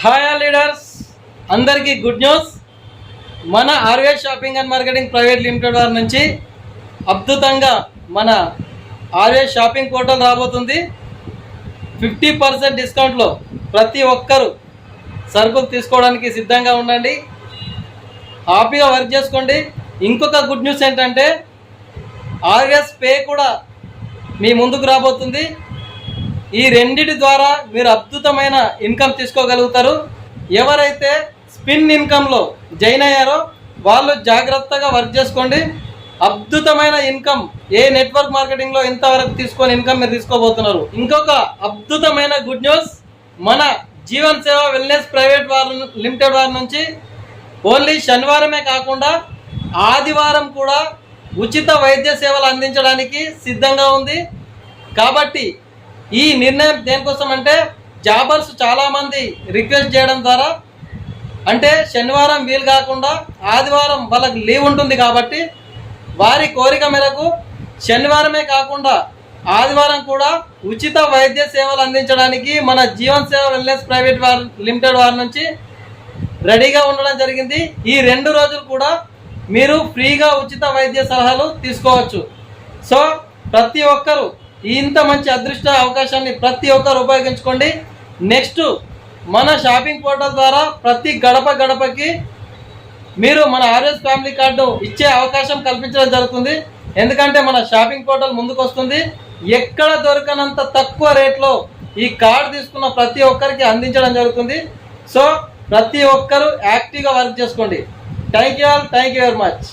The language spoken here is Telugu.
హాయ్ లీడర్స్, అందరికీ గుడ్ న్యూస్. మన ఆర్వేస్ shopping and marketing private limited వారి నుంచి అద్భుతంగా మన ఆర్వేస్ షాపింగ్ పోర్టల్ రాబోతుంది. 50% డిస్కౌంట్లో ప్రతి ఒక్కరూ సరుకులు తీసుకోవడానికి సిద్ధంగా ఉండండి. హ్యాపీగా వర్క్ చేసుకోండి. ఇంకొక గుడ్ న్యూస్ ఏంటంటే ఆర్వేస్ పే కూడా మీ ముందుకు రాబోతుంది. ఈ రెండిటి ద్వారా మీరు అద్భుతమైన ఇన్కమ్ తీసుకోగలుగుతారు. ఎవరైతే స్పిన్ ఇన్కంలో జాయిన్ అయ్యారో వాళ్ళు జాగ్రత్తగా వర్క్ చేసుకోండి. అద్భుతమైన ఇన్కమ్ ఏ నెట్వర్క్ మార్కెటింగ్లో ఇంతవరకు తీసుకొని ఇన్కమ్ మీరు తీసుకోబోతున్నారు. ఇంకొక అద్భుతమైన గుడ్ న్యూస్, మన జీవన్ సేవ వెల్నెస్ ప్రైవేట్ లిమిటెడ్ వారి నుంచి ఓన్లీ శనివారమే కాకుండా ఆదివారం కూడా ఉచిత వైద్య సేవలు అందించడానికి సిద్ధంగా ఉంది. కాబట్టి ఈ నిర్ణయం దేనికోసం అంటే జాబర్స్ చాలామంది రిక్వెస్ట్ చేయడం ద్వారా, అంటే శనివారం వీలు కాకుండా ఆదివారం వాళ్ళకి లీవ్ ఉంటుంది కాబట్టి వారి కోరిక మేరకు శనివారమే కాకుండా ఆదివారం కూడా ఉచిత వైద్య సేవలు అందించడానికి మన జీవన్ సేవ వెల్నెస్ ప్రైవేట్ లిమిటెడ్ వారి నుంచి రెడీగా ఉండడం జరిగింది. ఈ 2 రోజులు కూడా మీరు ఫ్రీగా ఉచిత వైద్య సలహాలు తీసుకోవచ్చు. సో ప్రతి ఒక్కరూ ఇంత మంచి అదృష్ట అవకాశాన్ని ప్రతి ఒక్కరు ఉపయోగించుకోండి. నెక్స్ట్ మన షాపింగ్ పోర్టల్ ద్వారా ప్రతి గడపకి మీరు మన ఆర్ఎస్ ఫ్యామిలీ కార్డు ఇచ్చే అవకాశం కల్పించడం జరుగుతుంది. ఎందుకంటే మన షాపింగ్ పోర్టల్ ముందుకు వస్తుంది. ఎక్కడ దొరకనంత తక్కువ రేట్లో ఈ కార్డు తీసుకున్న ప్రతి ఒక్కరికి అందించడం జరుగుతుంది. సో ప్రతి ఒక్కరూ యాక్టివ్గా వర్క్ చేసుకోండి. Thank you all, thank you very much.